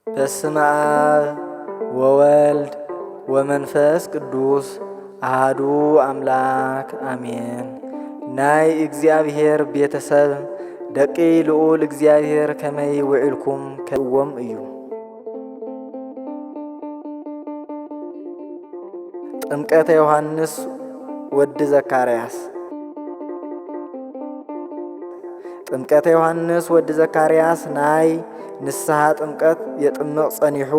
በስመ አብ ወወልድ ወመንፈስ ቅዱስ አሐዱ አምላክ አሜን። ናይ እግዚአብሔር ቤተሰብ ደቂ ልዑል እግዚአብሔር ከመይ ውዒልኩም ከዎም እዩ። ጥምቀተ ዮሐንስ ወዲ ዘካርያስ። ጥምቀተ ዮሐንስ ወዲ ዘካርያስ ናይ ንስሐ ጥምቀት የጥምቕ ጸኒሑ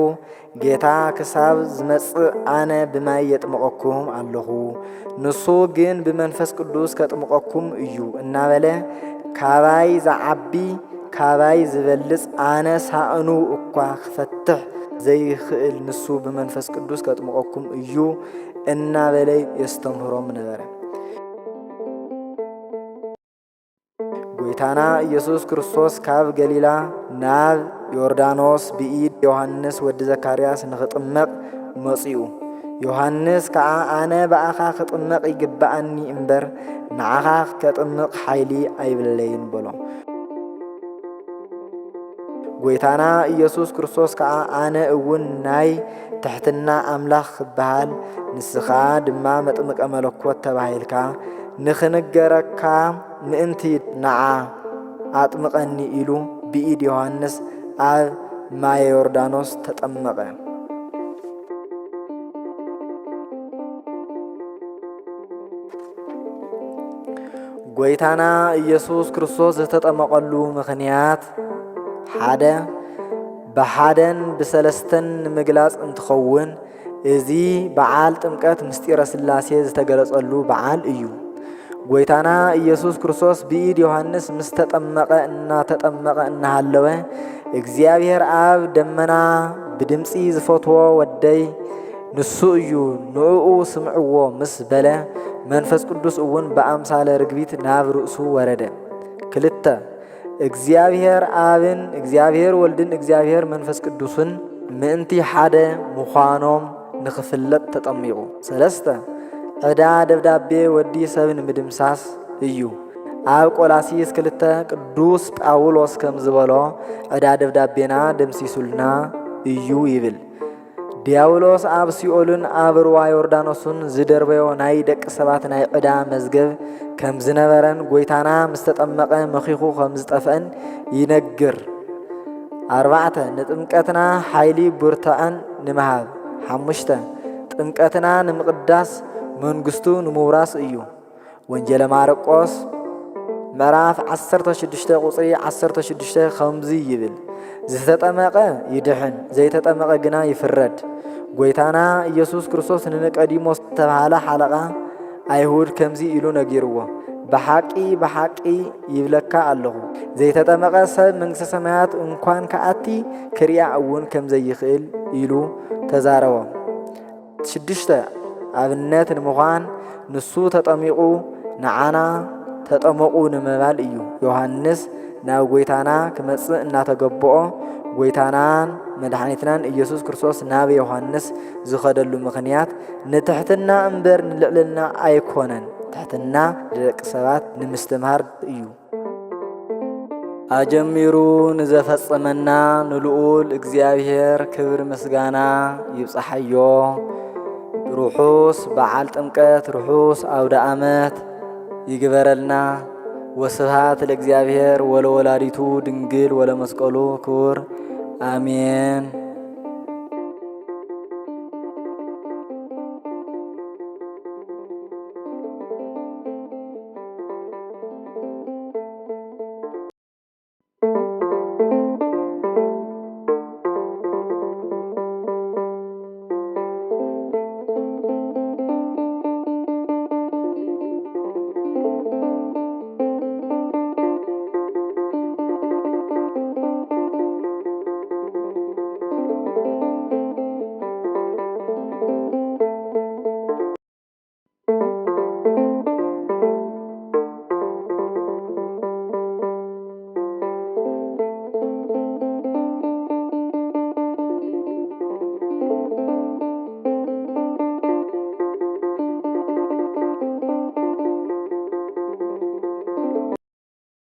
ጌታ ክሳብ ዝመጽእ አነ ብማይ የጥምቐኩም ኣለኹ ንሱ ግን ብመንፈስ ቅዱስ ከጥምቐኩም እዩ እናበለ ካባይ ዝዓቢ ካባይ ዝበልጽ አነ ሳእኑ እኳ ክፈትሕ ዘይኽእል ንሱ ብመንፈስ ቅዱስ ከጥምቐኩም እዩ እናበለ የስተምህሮም ነበረ። ጎይታና ኢየሱስ ክርስቶስ ካብ ገሊላ ናብ ዮርዳኖስ ብኢድ ዮሐንስ ወዲ ዘካርያስ ንኽጥመቕ መጺኡ። ዮሐንስ ከዓ አነ በአኻ ክጥመቕ ይግባአኒ እምበር ንዓኻ ከጥምቕ ሓይሊ ኣይብለይን በሎ። ጎይታና ኢየሱስ ክርስቶስ ከዓ አነ እውን ናይ ትሕትና አምላኽ ክበሃል ንስኻ ድማ መጥምቀ መለኮት ተባሂልካ ንኽንገረካ ምእንቲ ነዓ አጥምቐኒ ኢሉ ብኢድ ዮሐንስ ኣብ ማየ ዮርዳኖስ ተጠመቐ። ጎይታና ኢየሱስ ክርስቶስ ዝተጠመቐሉ ምኽንያት ሓደ ብሓደን ብሰለስተን ንምግላጽ እንትኸውን እዚ በዓል ጥምቀት ምስጢረ ሥላሴ ዝተገለጸሉ በዓል እዩ። ጎይታና ኢየሱስ ክርስቶስ ብኢድ ዮሐንስ ምስ ተጠመቐ እናተጠመቐ እናሃለወ እግዚአብሔር አብ ደመና ብድምፂ ዝፈትዎ ወደይ ንሱ እዩ ንዕኡ ስምዕዎ ምስ በለ መንፈስ ቅዱስ እውን በአምሳለ ርግቢት ናብ ርእሱ ወረደ። ክልተ እግዚአብሔር አብን እግዚአብሔር ወልድን እግዚአብሔር መንፈስ ቅዱስን ምእንቲ ሓደ ምዃኖም ንኽፍለጥ ተጠሚቑ። ሰለስተ ዕዳ ደብዳቤ ወዲ ሰብ ንምድምሳስ እዩ። ኣብ ቆላሲስ 2 ቅዱስ ጳውሎስ ከም ዝበሎ ዕዳ ደብዳቤና ደምሲሱልና እዩ ይብል። ዲያብሎስ ኣብ ሲኦልን ኣብ ሩባ ዮርዳኖስን ዝደርበዮ ናይ ደቂ ሰባት ናይ ዕዳ መዝገብ ከም ዝነበረን ጎይታና ምስ ተጠመቐ መኺኹ ከም ዝጠፍአን ይነግር። 4 ንጥምቀትና ሓይሊ ብርትዐን ንምሃብ። 5 ጥምቀትና ንምቕዳስ መንግስቱ ንምውራስ እዩ። ወንጌለ ማርቆስ ምዕራፍ 16 ቁጽሪ 16 ከምዚ ይብል ዝተጠመቐ ይድሕን ዘይተጠመቐ ግና ይፍረድ። ጎይታና ኢየሱስ ክርስቶስ ንኒቆዲሞስ ተባሃለ ሓለቓ ኣይሁድ ከምዚ ኢሉ ነጊርዎ ብሓቂ ብሓቂ ይብለካ ኣለኹ ዘይተጠመቐ ሰብ መንግሥተ ሰማያት እንኳን ከኣቲ ክሪያ እውን ከም ዘይኽእል ኢሉ ተዛረቦም። 6 ኣብነት ንምዃን ንሱ ተጠሚቑ ንዓና ተጠመቑ ንምባል እዩ። ዮሐንስ ናብ ጎይታና ክመጽእ እናተገብኦ ጎይታናን መድኃኒትናን ኢየሱስ ክርስቶስ ናብ ዮሐንስ ዝኸደሉ ምኽንያት ንትሕትና እምበር ንልዕልና ኣይኮነን፣ ትሕትና ደቂ ሰባት ንምስትምሃር እዩ። ኣጀሚሩ ንዘፈጸመና ንልዑል እግዚአብሔር ክብር ምስጋና ይብጽሐዮ። ርሑስ በዓል ጥምቀት ርሑስ አውደ ዓመት ይግበረልና። ወስብሐት ለእግዚአብሔር ወለወላዲቱ ድንግል ወለመስቀሉ ክቡር አሜን።